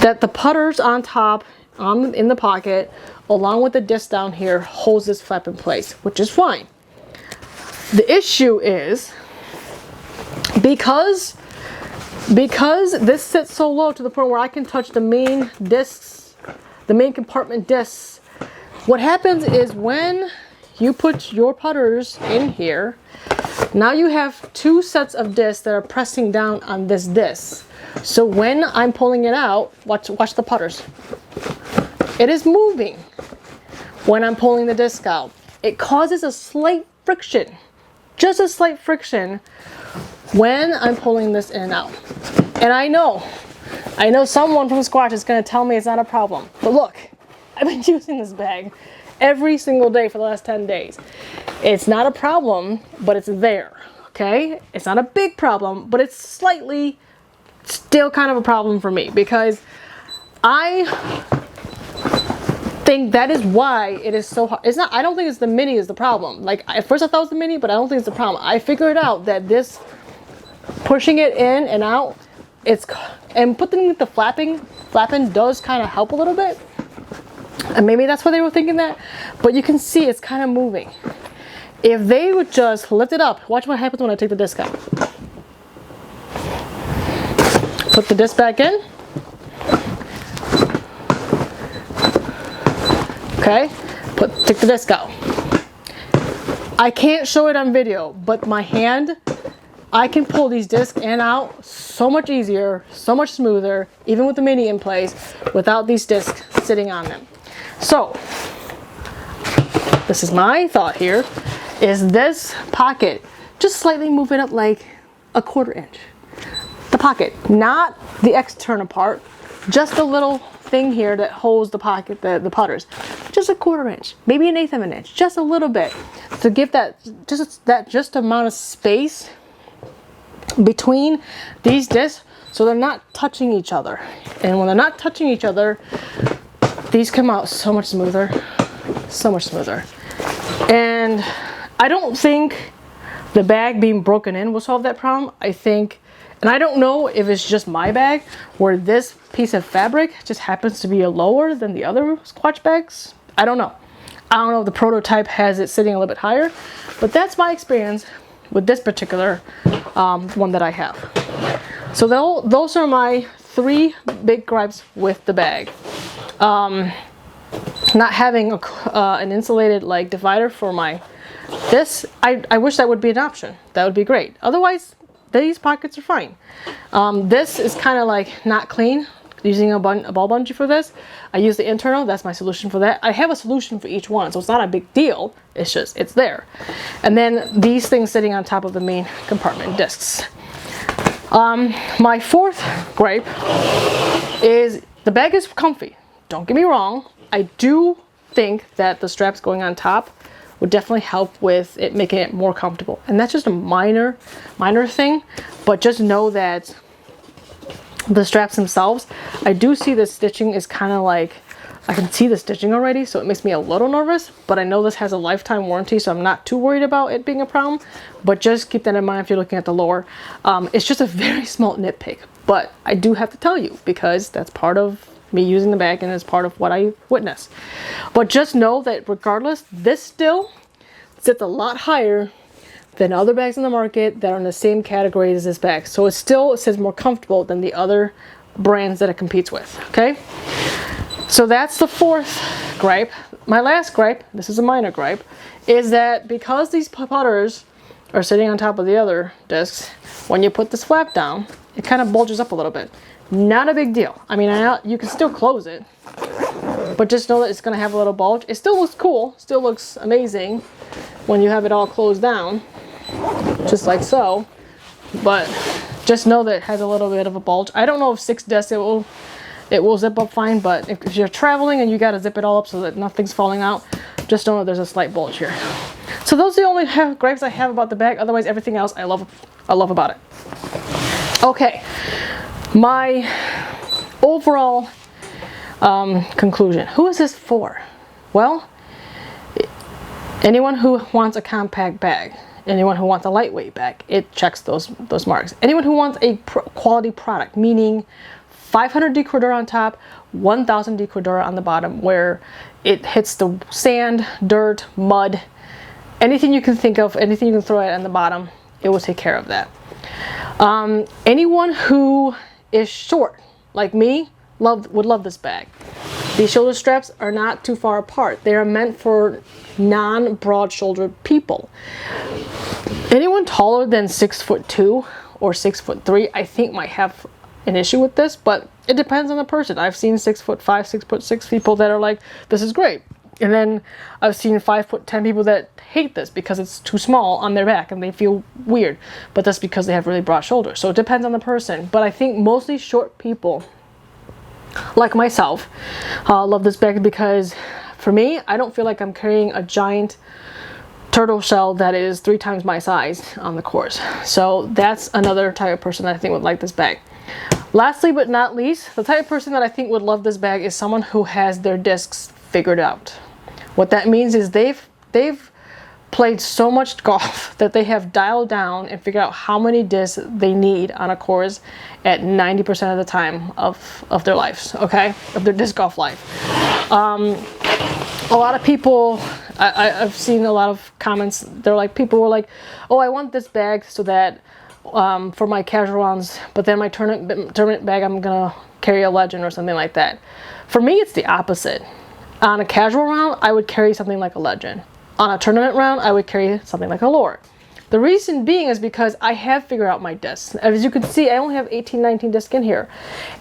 that the putters on top, in the pocket, along with the disc down here, holds this flap in place, which is fine. The issue is, because this sits so low to the point where I can touch the main discs, the main compartment discs, what happens is when you put your putters in here, now you have two sets of discs that are pressing down on this disc. So when I'm pulling it out, watch the putters. It is moving when I'm pulling the disc out. It causes a slight friction, just a slight friction when I'm pulling this in and out. And I know someone from Squatch is going to tell me it's not a problem. But look, I've been using this bag every single day for the last 10 days. It's not a problem, but it's there, okay? It's not a big problem, but it's slightly still kind of a problem for me, because I think that is why it is so hard. It's not, I don't think it's the mini is the problem. Like, at first I thought it was the mini, but I don't think it's the problem. I figured out that this pushing it in and out, and putting the flapping does kind of help a little bit. And maybe that's why they were thinking that, but you can see it's kind of moving. If they would just lift it up, watch what happens when I take the disc out. Put the disc back in. Okay, take the disc out. I can't show it on video, but my hand, I can pull these discs in and out so much easier, so much smoother, even with the mini in place, without these discs sitting on them. So, this is my thought here, is this pocket, just slightly move it up like a 1/4 inch. The pocket, not the external part, just a little thing here that holds the pocket, the putters. Just a 1/4 inch, maybe 1/8 of an inch, just a little bit, to give that just amount of space between these discs so they're not touching each other. And when they're not touching each other, these come out so much smoother, so much smoother. And I don't think the bag being broken in will solve that problem. I think, and I don't know if it's just my bag where this piece of fabric just happens to be lower than the other Squatch bags. I don't know. I don't know if the prototype has it sitting a little bit higher, but that's my experience with this particular one that I have. So those are my 3 big gripes with the bag. Not having an insulated like divider for this, I wish that would be an option. That would be great. Otherwise, these pockets are fine. This is kind of like not clean. Using a ball bungee for this, I use the internal. That's my solution for that. I have a solution for each one, so it's not a big deal. It's just, it's there. And then these things sitting on top of the main compartment discs. My 4th gripe is the bag is comfy. Don't get me wrong. I do think that the straps going on top would definitely help with it making it more comfortable. And that's just a minor thing, but just know that the straps themselves, I do see the stitching is kind of like, I can see the stitching already, so it makes me a little nervous, but I know this has a lifetime warranty, so I'm not too worried about it being a problem. But just keep that in mind if you're looking at the Lore. It's just a very small nitpick, but I do have to tell you because that's part of me using the bag and it's part of what I witnessed. But just know that regardless, this still sits a lot higher than other bags in the market that are in the same category as this bag. So it still says more comfortable than the other brands that it competes with, okay? So that's the 4th gripe. My last gripe, this is a minor gripe, is that because these putters are sitting on top of the other discs, when you put this flap down, it kind of bulges up a little bit. Not a big deal. I mean, you can still close it, but just know that it's gonna have a little bulge. It still looks cool, still looks amazing when you have it all closed down. just like so. But just know that it has a little bit of a bulge. I don't know if 6 discs it will zip up fine, but if you're traveling and you got to zip it all up so that nothing's falling out, just know that there's a slight bulge here. So those are the only gripes I have about the bag. Otherwise, everything else I love about it. Okay, my overall conclusion. Who is this for? Well, anyone who wants a compact bag, anyone who wants a lightweight bag, it checks those marks. Anyone who wants a quality product, meaning 500 de Cordura on top, 1000 de Cordura on the bottom, where it hits the sand, dirt, mud, anything you can think of, anything you can throw at on the bottom, it will take care of that. Anyone who is short, like me, would love this bag. These shoulder straps are not too far apart. They are meant for non-broad shouldered people. Anyone taller than 6'2" or 6'3", I think might have an issue with this, but it depends on the person. I've seen 6'5", 6'6" people that are like, this is great. And then I've seen 5'10" people that hate this because it's too small on their back and they feel weird. But that's because they have really broad shoulders. So it depends on the person. But I think mostly short people, like myself, love this bag because for me, I don't feel like I'm carrying a giant turtle shell that is 3 times my size on the course. So that's another type of person that I think would like this bag. Lastly but not least, the type of person that I think would love this bag is someone who has their discs figured out. What that means is they've played so much golf that they have dialed down and figured out how many discs they need on a course at 90% of the time of their lives, okay? Of their disc golf life. A lot of people, I've seen a lot of comments, they're like, people were like, oh, I want this bag so that for my casual rounds, but then my tournament bag, I'm gonna carry a Legend or something like that. For me, it's the opposite. On a casual round, I would carry something like a Legend. On a tournament round, I would carry something like a Lore. The reason being is because I have figured out my discs. As you can see, I only have 18, 19 discs in here.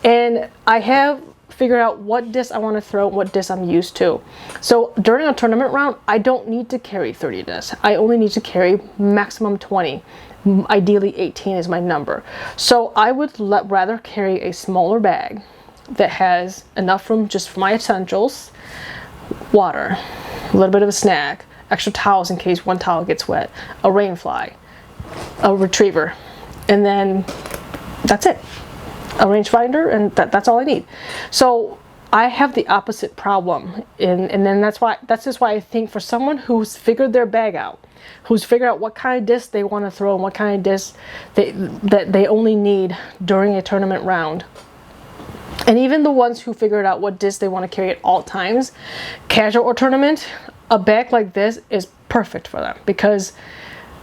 And I have figured out what discs I want to throw, what discs I'm used to. So during a tournament round, I don't need to carry 30 discs. I only need to carry maximum 20. Ideally 18 is my number. So I would rather carry a smaller bag that has enough room just for my essentials, water, a little bit of a snack, extra towels in case one towel gets wet, a rainfly, a retriever, and then that's it. A rangefinder, and that's all I need. So I have the opposite problem, and then that's just why I think for someone who's figured their bag out, who's figured out what kind of disc they want to throw and what kind of disc that they only need during a tournament round, and even the ones who figured out what disc they want to carry at all times, casual or tournament, a bag like this is perfect for them because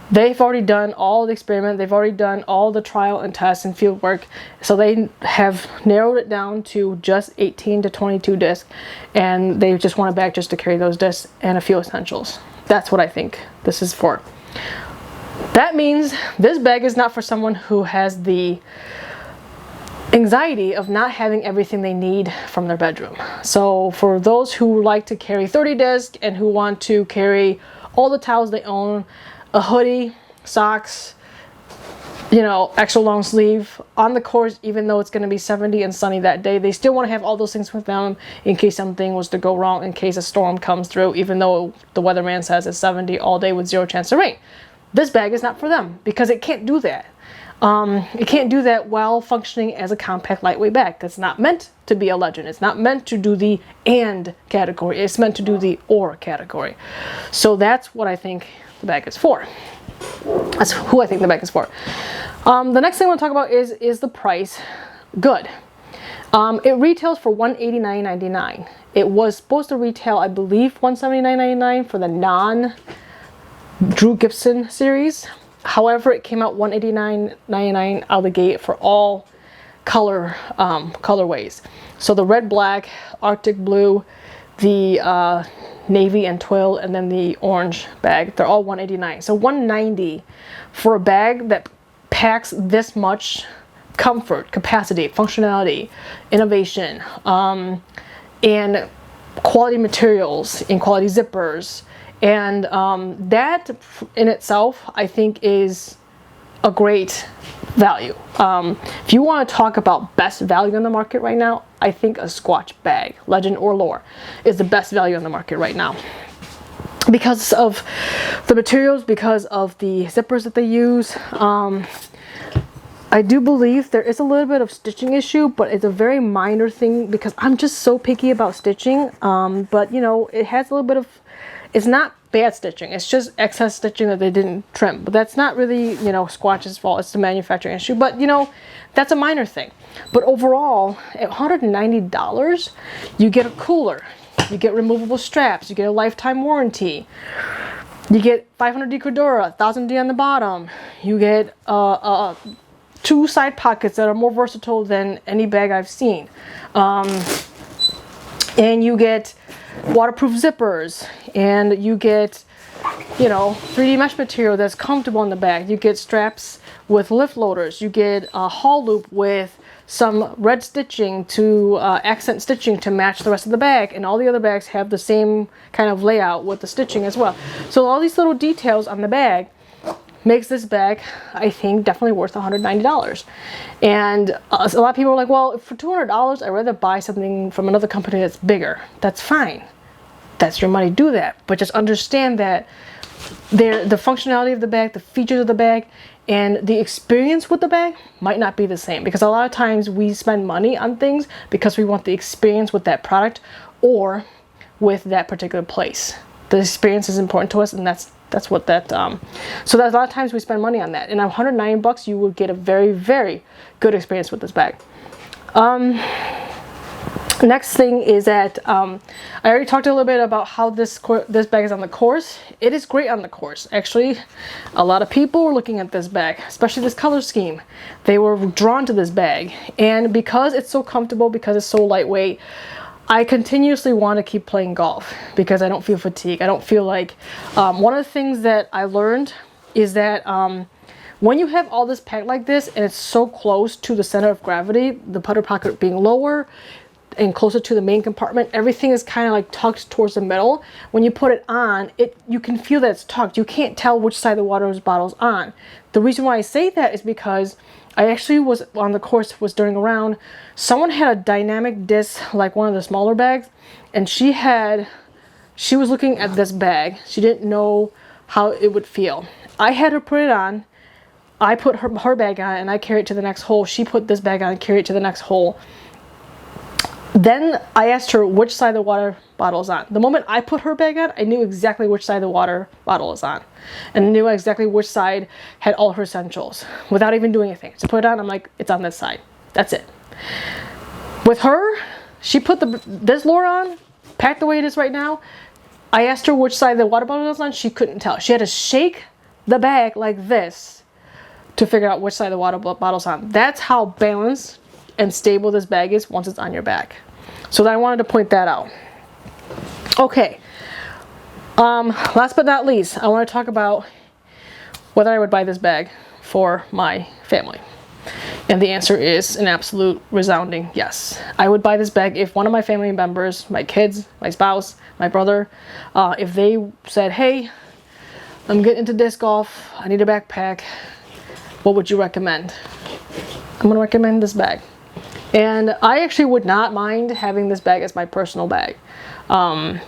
they've already done all the experiment, they've already done all the trial and tests and field work, so they have narrowed it down to just 18 to 22 discs, and they just want a bag just to carry those discs and a few essentials. That's what I think this is for. That means this bag is not for someone who has the anxiety of not having everything they need from their bedroom. So for those who like to carry 30 discs and who want to carry all the towels they own, a hoodie, socks, you know, extra long sleeve on the course, even though it's going to be 70 and sunny that day, they still want to have all those things with them in case something was to go wrong, in case a storm comes through, even though the weatherman says it's 70 all day with 0 chance of rain. This bag is not for them because it can't do that. It can't do that while functioning as a compact lightweight bag. That's not meant to be a Legend. It's not meant to do the and category. It's meant to do the or category. So that's what I think the bag is for. That's who I think the bag is for. The next thing I want to talk about is the price. Good. It retails for $189.99. It was supposed to retail, I believe, $179.99 for the non-Drew Gibson series. However, it came out $189.99 out of the gate for all colorways. So the red, black, Arctic blue, the navy and twill, and then the orange bag, they're all $189. So $190 for a bag that packs this much comfort, capacity, functionality, innovation, and quality materials and quality zippers. And that in itself, I think, is a great value. If you want to talk about best value in the market right now, I think a Squatch bag, Legend or Lore, is the best value in the market right now. Because of the materials, because of the zippers that they use. I do believe there is a little bit of stitching issue, but it's a very minor thing because I'm just so picky about stitching. But you know, it has a little bit of, it's not bad stitching, it's just excess stitching that they didn't trim. But that's not really, you know, Squatch's fault, it's the manufacturing issue. But you know, that's a minor thing. But overall, at $190, you get a cooler, you get removable straps, you get a lifetime warranty, you get 500D Cordura, 1000D on the bottom, you get 2 side pockets that are more versatile than any bag I've seen. And you get waterproof zippers, and you get, you know, 3D mesh material that's comfortable in the bag. You get straps with lift loaders. You get a haul loop with some red stitching to accent stitching to match the rest of the bag, and all the other bags have the same kind of layout with the stitching as well. So all these little details on the bag makes this bag, I think, definitely worth $190. And a lot of people are like, well, for $200, I'd rather buy something from another company that's bigger. That's fine. That's your money, do that. But just understand that the functionality of the bag, the features of the bag, and the experience with the bag might not be the same. Because a lot of times we spend money on things because we want the experience with that product or with that particular place. The experience is important to us, and that's what that, so that a lot of times we spend money on that. And at $109, you will get a very, very good experience with this bag. Next thing is that, I already talked a little bit about how this bag is on the course. It is great on the course. Actually, a lot of people were looking at this bag, especially this color scheme. They were drawn to this bag. And because it's so comfortable, because it's so lightweight, I continuously want to keep playing golf because I don't feel fatigue. I don't feel like, one of the things that I learned is that when you have all this packed like this and it's so close to the center of gravity, the putter pocket being lower and closer to the main compartment, everything is kind of like tucked towards the middle. When you put it on, you can feel that it's tucked. You can't tell which side the water bottle's on. The reason why I say that is because I actually was on the course, was during a round, someone had a dynamic disc, like one of the smaller bags, and she was looking at this bag. She didn't know how it would feel. I had her put it on. I put her bag on and I carried it to the next hole. She put this bag on and carried it to the next hole. Then I asked her which side the water bottle is on. The moment I put her bag on, I knew exactly which side the water bottle is on. And knew exactly which side had all her essentials without even doing anything. So put it on, I'm like, it's on this side. That's it. With her, she put this Lore on, packed the way it is right now. I asked her which side the water bottle was on, she couldn't tell. She had to shake the bag like this to figure out which side the water bottle's on. That's how balanced and stable this bag is once it's on your back. So I wanted to point that out. Okay, last but not least, I want to talk about whether I would buy this bag for my family. And the answer is an absolute resounding yes. I would buy this bag if one of my family members, my kids, my spouse, my brother, if they said, hey, I'm getting into disc golf, I need a backpack, what would you recommend? I'm going to recommend this bag. And I actually would not mind having this bag as my personal bag on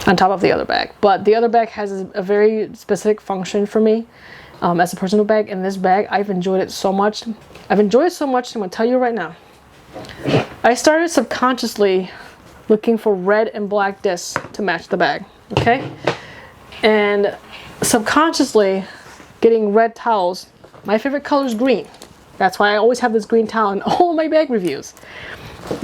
top of the other bag. But the other bag has a very specific function for me as a personal bag. And this bag, I've enjoyed it so much. I've enjoyed it so much, I'm going to tell you right now. I started subconsciously looking for red and black discs to match the bag. Okay? And subconsciously getting red towels. My favorite color is green. That's why I always have this green towel in all of my bag reviews.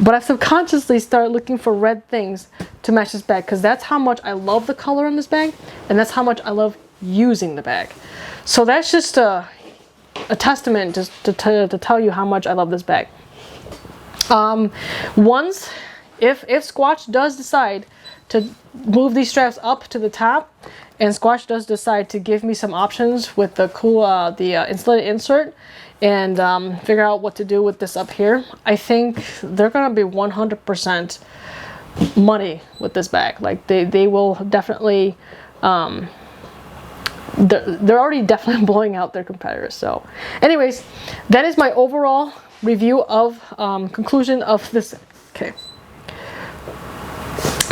But I've subconsciously started looking for red things to match this bag because that's how much I love the color in this bag and that's how much I love using the bag. So that's just a testament just to tell you how much I love this bag. Once, if Squatch does decide to move these straps up to the top and Squatch does decide to give me some options with the cool, insulated insert, and figure out what to do with this up here, I think they're gonna be 100% money with this bag. Like they will definitely they're already definitely blowing out their competitors. So anyways, that is my overall review of conclusion of this. Okay,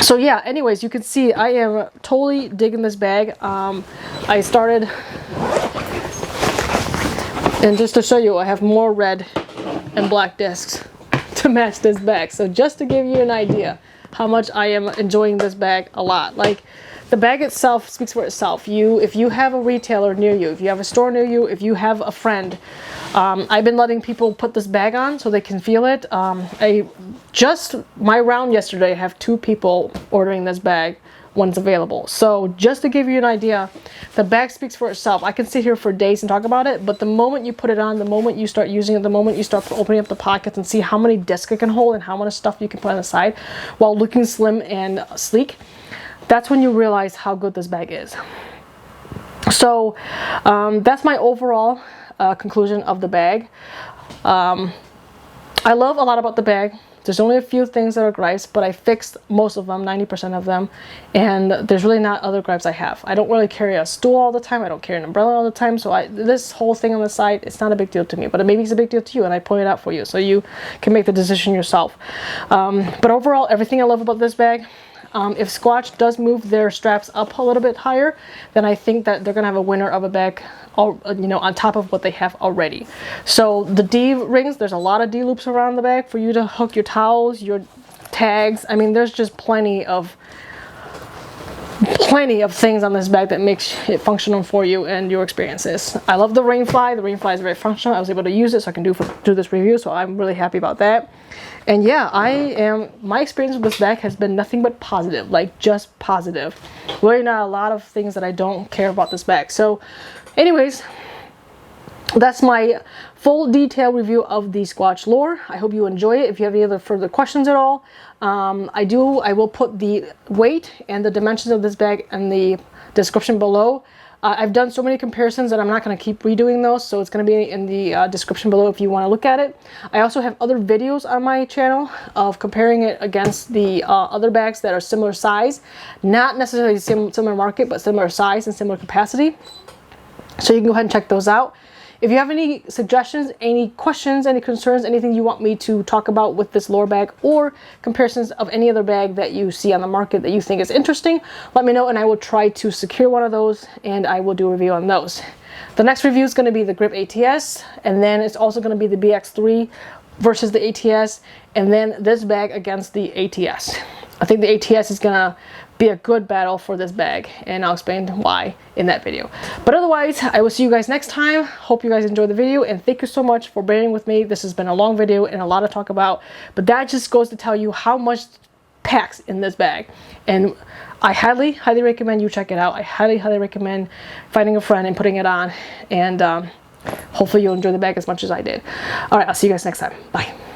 so yeah, anyways, you can see I am totally digging this bag. I started, and just to show you, I have more red and black discs to match this bag. So just to give you an idea how much I am enjoying this bag a lot. Like, the bag itself speaks for itself. If you have a retailer near you, if you have a store near you, if you have a friend, I've been letting people put this bag on so they can feel it. Just my round yesterday, I have 2 people ordering this bag when it's available. So just to give you an idea, the bag speaks for itself. I can sit here for days and talk about it, but the moment you put it on, the moment you start using it, the moment you start opening up the pockets and see how many discs it can hold and how much stuff you can put on the side while looking slim and sleek, that's when you realize how good this bag is. So that's my overall conclusion of the bag. I love a lot about the bag. There's only a few things that are gripes, but I fixed most of them, 90% of them, and there's really not other gripes I have. I don't really carry a stool all the time. I don't carry an umbrella all the time, so this whole thing on the side, it's not a big deal to me, but maybe it's a big deal to you, and I point it out for you, so you can make the decision yourself. But overall, everything I love about this bag. If Squatch does move their straps up a little bit higher, then I think that they're gonna have a winner of a bag, on top of what they have already. So the D rings, there's a lot of D loops around the bag for you to hook your towels, your tags. I mean, there's just plenty of things on this bag that makes it functional for you and your experiences. I love the rainfly. The rainfly is very functional. I was able to use it so I can do this review, so I'm really happy about that. And yeah, my experience with this bag has been nothing but positive, like just positive. Really not a lot of things that I don't care about this bag. So anyways, that's my full detailed review of the Squatch LORE. I hope you enjoy it. If you have any other further questions at all, I will put the weight and the dimensions of this bag in the description below. I've done so many comparisons that I'm not going to keep redoing those, so it's going to be in the description below if you want to look at it. I also have other videos on my channel of comparing it against the other bags that are similar size, not necessarily similar market, but similar size and similar capacity. So you can go ahead and check those out. If you have any suggestions, any questions, any concerns, anything you want me to talk about with this LORE bag, or comparisons of any other bag that you see on the market that you think is interesting, let me know and I will try to secure one of those and I will do a review on those. The next review is going to be the Grip ATS, and then it's also going to be the BX3 versus the ATS, and then this bag against the ATS. I think the ATS is going to be a good battle for this bag, and I'll explain why in that video. But otherwise, I will see you guys next time. Hope you guys enjoyed the video, and thank you so much for bearing with me. This has been a long video and a lot to talk about, but that just goes to tell you how much packs in this bag. And I highly recommend you check it out. I highly recommend finding a friend and putting it on, and hopefully you'll enjoy the bag as much as I did. All right, I'll see you guys next time. Bye.